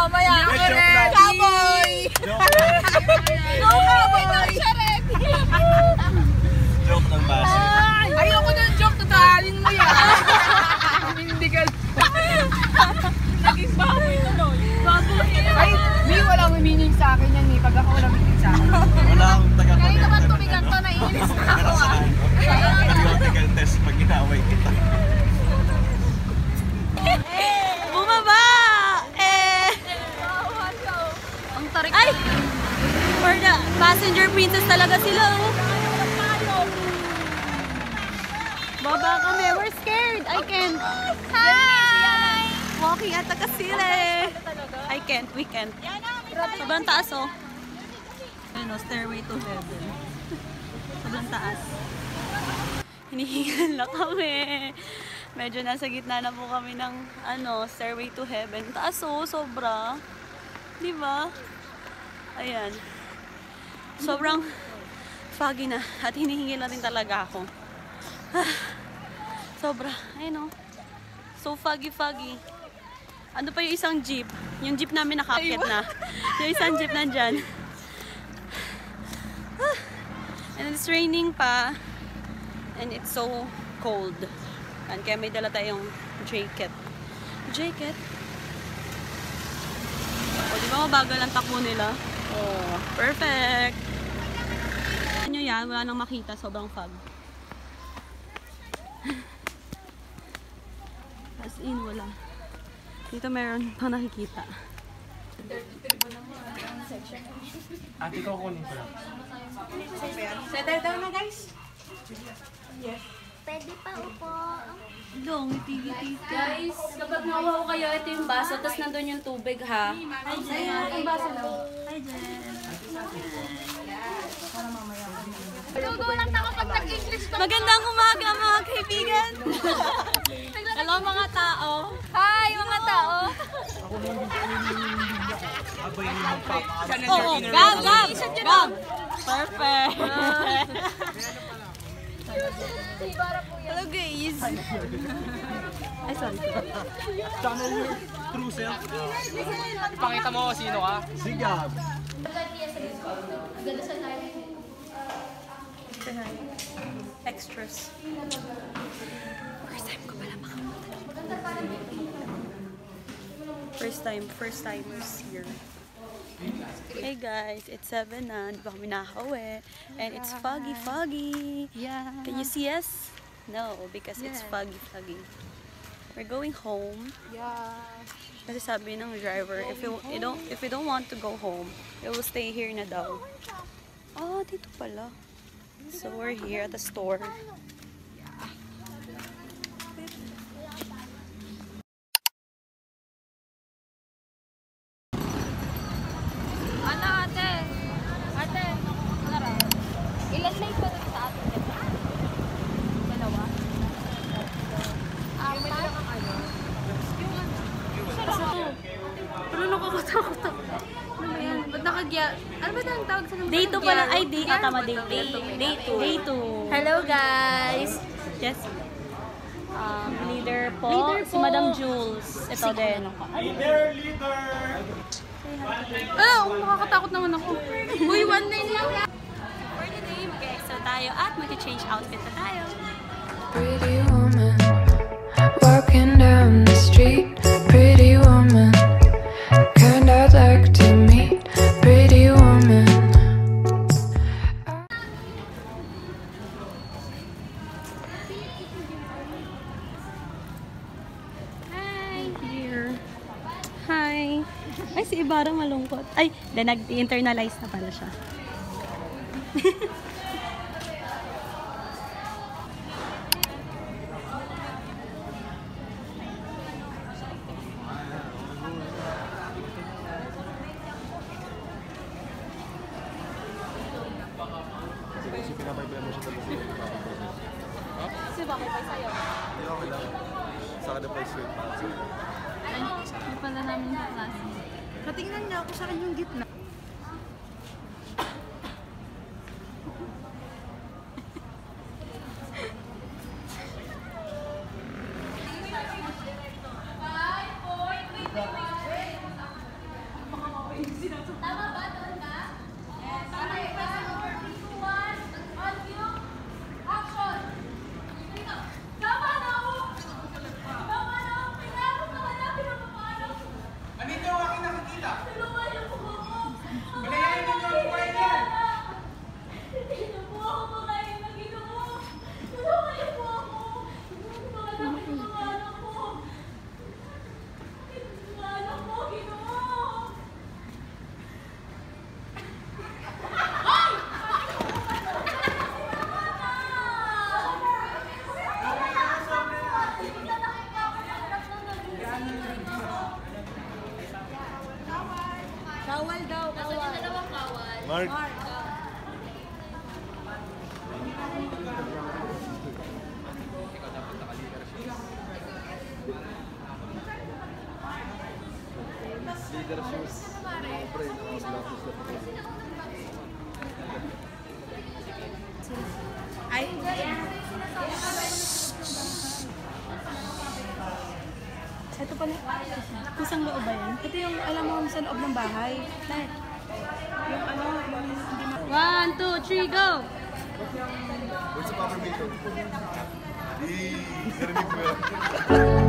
mamaya. Cowboy! No, cowboy na siya rin. Joke lang ba? Ayoko ng joke, tatahalin mo yan. Hindi ka. Naging baboy tuloy. Baboy. Ay, may walang meaning sa akin yan eh. Pag ako walang meaning sa akin. Wala akong taga-connect. Kahit naman tumigan to, naiinis na ako ah. Pag-logical test pag ginaway kita. Bumaba! Ang tarik. Ay! For the passenger princess talaga sila. Baba kami. We're scared. I can't. Hi! Walking at Takasile. I can't. We can't. Sobrang taas oh. Ano, stairway to heaven. Sobrang taas. Hinihingal na kami. Medyo nasa gitna na po kami ng ano, stairway to heaven. Taas oh, sobra. Diba? Ayan. Sobrang foggy na. At hinihingil na rin talaga ako. Sobra. Ayun oh. So foggy. Ano pa yung isang jeep? Yung jeep namin nakakit na. Yung isang jeep nandyan. And it's raining pa. And it's so cold. And kaya may dala tayong jacket. O, di ba mabagal ang takbo nila? Oh, perfect! Nyo yan, wala nang makita. Sobrang fog. As in, wala. Dito meron pa nakikita. Ate ko kunin ko lang. Settle down na guys. Yes. Pwede pa upo. Long, titi. Guys, kapag nawaw kayo, ito yung baso, tapos nandun yung tubig ha. Hi, Jen. Ang baso lang. Hi, Jen. Tugo lang ako pag nag-English to. Magandang umaga mga kaibigan. Hello mga tao. Hi mga tao. Oo, Gab. Perfect. Hello guys. Ay, sorry. Channel your true self. Ipakita mo sino ka. Si Gab. Extras. First time ko pala makapunta dito. First time here. Hey guys, it's 7 na. Di ba kami nakauwi? And it's foggy. Yeah. Can you see us? No, because it's foggy. We're going home. Yeah. Kasi sabi ng driver, if you don't want to go home, you will stay here na daw. Oh, dito pala. So we're here at the store. Ano ate? Ate, Lara. Ilan na ito sa atin? Dalawa? Apat? Ano nakakatakot ako? Ano ba yan? Ba't nakagya? Ano ba ang tawag sa number? Day 2 pala. Ay, tama, day 2. Day 2. Hello guys! Yes. Leader po, si Madam Jules. Ito din. Leader! Nakakatakot naman ako. Uy, 1-9 lang. For today, mag-extra tayo at mag-change outfit na tayo. Pretty woman, walking down the street. Pretty woman, kind I'd like to meet. Pretty woman. Hi! Ay, si Ibarra malungkot. Ay, nag-internalize na pala siya. Kasi pinapay-play mo siya talaga. Kasi bakit pa sa'yo? Hindi okay lang. Sa kada pa sweet para sa'yo. Ay, hindi pala namin sa klase. Patingnan niya ako sa kanyang gitna. Mark. Leader shoes. Pre, Ay, ito pala. Kusang loob ba yan? Ito yung alam mo sa loob ng bahay. Lahat. Yung ano, yung hindi ma... 1, 2, 3, go! Where's the power meter? Narinig mo yan.